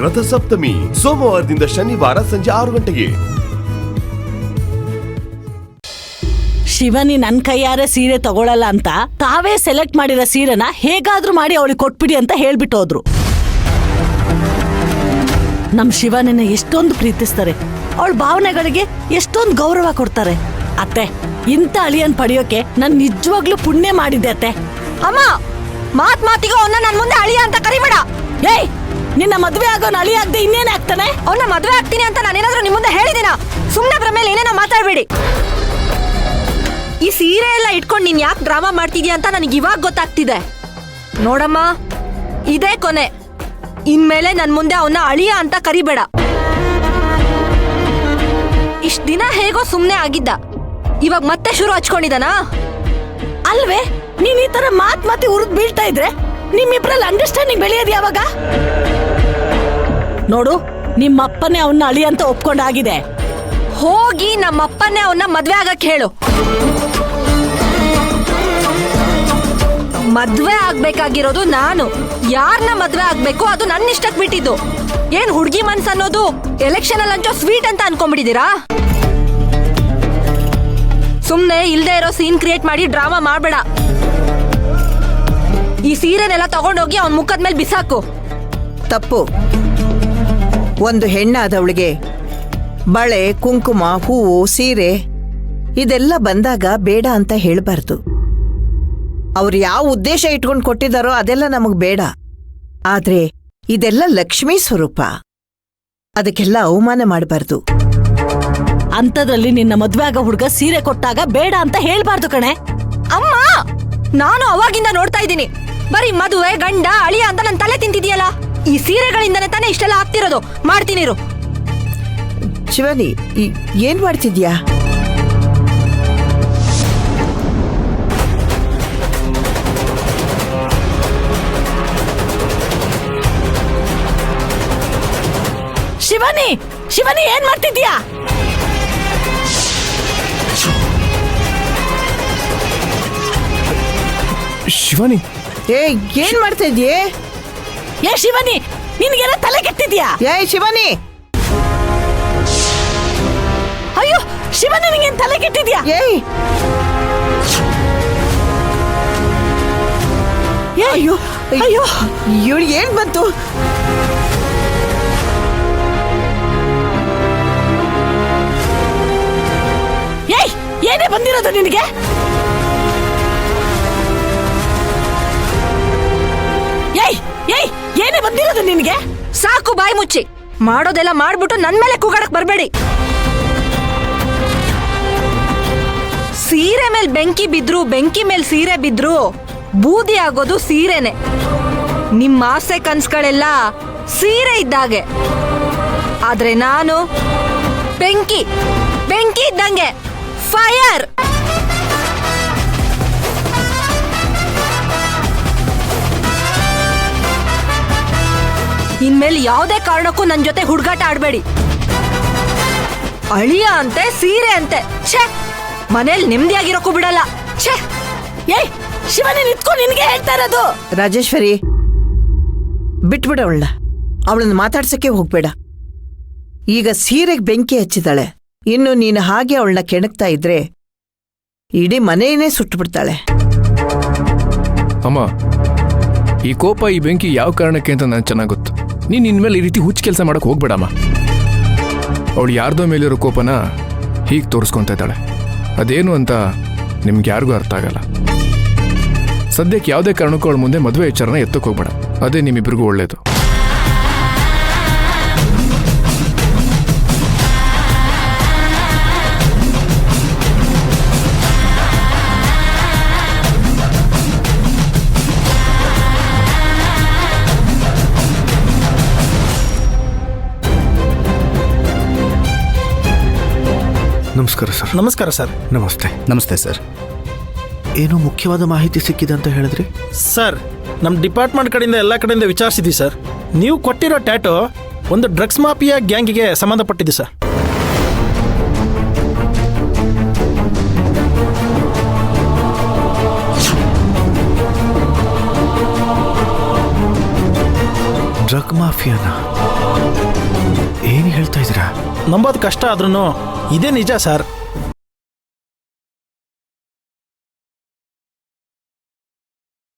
ರಥಸಪ್ತಮಿ ಸೋಮವಾರದಿಂದ ಶನಿವಾರ ಸಂಜೆ 6 ಗಂಟೆಗೆ. ಶಿವನಿ ನನ್ ಕೈಯಾರೆ ಸೀರೆ ತಗೊಳಲ್ಲ ಅಂತ ತಾವೇ ಸೆಲೆಕ್ಟ್ ಮಾಡಿರೋ ಸೀರೆನ ಹೇಗಾದ್ರೂ ಮಾಡಿ ಅವಳಿಗೆ ಕೊಟ್ಬಿಡಿ ಅಂತ ಹೇಳ್ಬಿಟ್ಟು ಹೋದ್ರು. ನಮ್ ಶಿವನಿನ ಎಷ್ಟೊಂದು ಪ್ರೀತಿಸ್ತಾರೆ, ಅವಳ ಭಾವನೆಗಳಿಗೆ ಎಷ್ಟೊಂದು ಗೌರವ ಕೊಡ್ತಾರೆ. ಅತ್ತೆ, ಇಂಥ ಅಳಿಯನ್ ಪಡೆಯೋಕೆ ನಾನ್ ನಿಜವಾಗ್ಲೂ ಪುಣ್ಯ ಮಾಡಿದ್ದೆ ಅತ್ತೆ. ಅಮ್ಮ, ಮಾತಿಗೂ ಅವನ್ನ ನನ್ ಮುಂದೆ ಅಳಿಯ ಅಂತ ಕರಿಬೇಡ. ಏಯ್, ನಿನ್ನ ಮದ್ವೆ ಆಗೋನ್ ಅಳಿಯ ಆಗದೆ ಇನ್ನೇನ್ ಆಗ್ತಾನೆ? ಅವನ್ನ ಮದ್ವೆ ಆಗ್ತೀನಿ ಅಂತ ನಾನೇನಾದ್ರೂ ನಿಮ್ ಮುಂದೆ ಹೇಳಿದಿನ? ಸುಮ್ನೆ ಬ್ರಮೇಲೆ ಏನೇನೋ ಮಾತಾಡ್ಬೇಡಿ. ಈ ಸೀರೆ ಎಲ್ಲ ಇಟ್ಕೊಂಡು ನೀನ್ ಯಾಕೆ ಡ್ರಾಮಾ ಮಾಡ್ತಿದ್ಯಾ ಅಂತ ನನಗೆ ಇವಾಗ ಗೊತ್ತಾಗ್ತಿದೆ. ನೋಡಮ್ಮ, ಇದೇ ಕೊನೆ. ಇನ್ಮೇಲೆ ನನ್ ಮುಂದೆ ಅವನ್ನ ಅಳಿಯ ಅಂತ ಕರಿಬೇಡ. ಇಷ್ಟ ದಿನ ಹೇಗೋ ಸುಮ್ನೆ ಆಗಿದ್ದ, ಇವಾಗ ಮತ್ತೆ ಶುರು ಹಚ್ಕೊಂಡಿದಾನ ಅಲ್ವೇ? ನೀನ್ ಈ ತರ ಮಾತಿ ಉರಿದ್ ಬೀಳ್ತಾ ಇದ್ರೆ ನಿಮ್ಮಿಬ್ರಲ್ಲಿ ಅಂಡರ್ಸ್ಟ್ಯಾಂಡಿಂಗ್ ಬೆಳೆಯೋದು ಯಾವಾಗ? ನೋಡು, ನಿಮ್ಮಪ್ಪನೇ ಅವನ್ನ ಅಳಿ ಅಂತ ಒಪ್ಕೊಂಡಾಗಿದೆ. ಹೋಗಿ ನಮ್ಮಪ್ಪನೇ ಅವನ್ನ ಮದ್ವೆ ಆಗಕ್ ಹೇಳು. ಮದ್ವೆ ಆಗ್ಬೇಕಾಗಿರೋದು ನಾನು. ಯಾರನ್ನ ಮದ್ವೆ ಆಗ್ಬೇಕು ಅದು ನನ್ನ ಇಷ್ಟಕ್ ಬಿಟ್ಟಿದ್ದು. ಏನ್ ಹುಡ್ಗಿ ಮನ್ಸ್ ಅನ್ನೋದು ಎಲೆಕ್ಷನ್ ಅಲ್ಲಿ ಹಂಚೋ ಸ್ವೀಟ್ ಅಂತ ಅನ್ಕೊಂಡ್ಬಿಟ್ಟಿದೀರಾ? ಸುಮ್ನೆ ಇಲ್ದೇ ಇರೋ ಸೀನ್ ಕ್ರಿಯೇಟ್ ಮಾಡಿ ಡ್ರಾಮಾ ಮಾಡ್ಬೇಡ. ಈ ಸೀರೆನೆಲ್ಲ ತಗೊಂಡೋಗಿ ಅವನ್ ಮುಖದ ಮೇಲೆ ಬಿಸಾಕು. ತಪ್ಪು. ಒಂದು ಹೆಣ್ಣಾದವಳಿಗೆ ಬಳೆ, ಕುಂಕುಮ, ಹೂವು, ಸೀರೆ ಇದೆಲ್ಲ ಬಂದಾಗ ಬೇಡ ಅಂತ ಹೇಳ್ಬಾರ್ದು. ಅವ್ರು ಯಾವ ಉದ್ದೇಶ ಇಟ್ಕೊಂಡು ಕೊಟ್ಟಿದಾರೋ ಅದೆಲ್ಲ ನಮಗ್ ಬೇಡ. ಆದ್ರೆ ಇದೆಲ್ಲ ಲಕ್ಷ್ಮೀ ಸ್ವರೂಪ, ಅದಕ್ಕೆಲ್ಲ ಅವಮಾನ ಮಾಡಬಾರ್ದು. ಅಂತದ್ರಲ್ಲಿ ನಿನ್ನ ಮದ್ವೆ ಆಗ ಹುಡುಗ ಸೀರೆ ಕೊಟ್ಟಾಗ ಬೇಡ ಅಂತ ಹೇಳ್ಬಾರ್ದು ಕಣೆ. ಅಮ್ಮ, ನಾನು ಅವಾಗಿಂದ ನೋಡ್ತಾ ಇದ್ದೀನಿ. ಬರೀ ಮದುವೆ, ಗಂಡ, ಅಳಿಯ ಅಂತ ನನ್ ತಲೆ ತಿಂತಿದ್ಯಲ್ಲ. ಈ ಸೀರೆಗಳಿಂದನೇ ತಾನೇ ಇಷ್ಟೆಲ್ಲ ಆಗ್ತಿರೋದು. ಮಾಡ್ತೀನಿರು. ಶಿವಾನಿ, ಏನ್ ಮಾಡ್ತಿದ್ಯಾ? ಶಿವಾನಿ, ಶಿವಾನಿ, ಏನ್ ಮಾಡ್ತಿದ್ಯಾ? ಶಿವಾನಿ, ಏನ್ ಮಾಡ್ತಾ ಇದ್ಯೆ? ಏ ಶಿವಾನಿ, ನಿನ್ಗೆಲ್ಲ ತಲೆ ಕೆಟ್ಟಿದ್ಯಾ? ಶಿವಾನಿ, ಅಯ್ಯೋ ಶಿವಾನಿ, ನಿಂಗೇನ್ ತಲೆ ಕೆಟ್ಟಿದ್ಯಾ? ಅಯ್ಯೋ ಅಯ್ಯೋ, ಇವಳು ಏನ್ ಬಂತು? ಏಯ್, ಏನೇ ಬಂದಿರೋದು ನಿನಗೆ? ಏಯ್ ಏಯ್, ಏನೇ ಬಂದಿರೋದು ನಿನಗೆ? ಸಾಕು, ಬಾಯಿ ಮುಚ್ಚಿ. ಮಾಡೋದೆಲ್ಲ ಮಾಡ್ಬಿಟ್ಟು ನನ್ ಮೇಲೆ ಕೂಗಾಡಕ್ ಬರ್ಬೇಡಿ. ಸೀರೆ ಮೇಲ್ ಬೆಂಕಿ ಬಿದ್ರು, ಬೆಂಕಿ ಮೇಲ್ ಸೀರೆ ಬಿದ್ರು ಬೂದಿ ಆಗೋದು ಸೀರೆನೆ. ನಿಮ್ಮ ಆಸೆ ಕನ್ಸ್ಗಳೆಲ್ಲ ಸೀರೆ ಇದ್ದಾಗೆ. ಆದ್ರೆ ನಾನು ಬೆಂಕಿ, ಬೆಂಕಿ ಇದ್ದಂಗೆ. ಫೈರ್! ಇನ್ಮೇಲೆ ಯಾವುದೇ ಕಾರಣಕ್ಕೂ ನನ್ ಜೊತೆ ಹುಡುಗಾಟ ಆಡ್ಬೇಡಿ. ಅಳಿಯ ಅಂತೆ, ಸೀರೆ ಅಂತೆ. ಛೇ, ಮನೇಲಿ ನೆಮ್ಮದಿಯಾಗಿರೋಕ್ಕೂ ಬಿಡಲ್ಲ. ಛೇ! ಏಯ್ ಶಿವನೇ, ನಿಂತ್ಕೊಂಡು ನಿನಗೆ ಹೇಳ್ತಾ ಇರೋದು. ರಾಜೇಶ್ವರಿ, ಬಿಟ್ಬಿಡ ಅವಳನ್ನ ಮಾತಾಡ್ಸಕ್ಕೆ ಹೋಗ್ಬೇಡ. ಈಗ ಸೀರೆಗೆ ಬೆಂಕಿ ಹಚ್ಚಿದಾಳೆ. ಇನ್ನು ನೀನು ಹಾಗೆ ಅವಳನ್ನ ಕೆಣಕ್ತಾ ಇದ್ರೆ ಇಡೀ ಮನೆಯೇ ಸುಟ್ಟುಬಿಡ್ತಾಳೆ. ಅಮ್ಮ, ಈ ಕೋಪ, ಈ ಬೆಂಕಿ ಯಾವ ಕಾರಣಕ್ಕೆ ಅಂತ ನನಗೆ ಚೆನ್ನಾಗಿ ಗೊತ್ತು. ನೀನು ಇನ್ಮೇಲೆ ಈ ರೀತಿ ಹುಚ್ಚು ಕೆಲಸ ಮಾಡಕ್ಕೆ ಹೋಗ್ಬೇಡಮ್ಮ. ಅವಳು ಯಾರ್ದೋ ಮೇಲಿರೋ ಕೋಪನ ಹೀಗೆ ತೋರಿಸ್ಕೊತಾ ಇದ್ದಾಳೆ. ಅದೇನು ಅಂತ ನಿಮ್ಗೆ ಯಾರಿಗೂ ಅರ್ಥ ಆಗಲ್ಲ. ಸದ್ಯಕ್ಕೆ ಯಾವುದೇ ಕಾರಣಕ್ಕೂ ಅವಳ ಮುಂದೆ ಮದುವೆ ವಿಚಾರನ ಎತ್ತಕ್ಕೆ ಹೋಗ್ಬೇಡ. ಅದೇ ನಿಮ್ಮಿಬ್ರಿಗೂ ಒಳ್ಳೇದು. ನಮಸ್ಕಾರ ಸರ್. ನಮಸ್ಕಾರ ಸರ್. ನಮಸ್ತೆ. ನಮಸ್ತೆ ಸರ್. ಏನೋ ಮುಖ್ಯವಾದ ಮಾಹಿತಿ ಸಿಕ್ಕಿದೆ ಅಂತ ಹೇಳಿದ್ರಿ ಸರ್. ನಮ್ಮ ಡಿಪಾರ್ಟ್ಮೆಂಟ್ ಕಡೆಯಿಂದ ಎಲ್ಲ ಕಡೆಯಿಂದ ವಿಚಾರಿಸಿದ್ವಿ ಸರ್. ನೀವು ಕೊಟ್ಟಿರೋ ಟ್ಯಾಟೋ ಒಂದು ಡ್ರಗ್ಸ್ ಮಾಫಿಯಾ ಗ್ಯಾಂಗಿಗೆ ಸಂಬಂಧಪಟ್ಟಿದೆ ಸರ್. ಡ್ರಗ್ ಮಾಫಿಯಾನ? ಏನು ಹೇಳ್ತಾ ಇದ್ದೀರಾ? ನಂಬೋದು ಕಷ್ಟ ಆದ್ರೂ ಇದೇ ನಿಜ ಸರ್.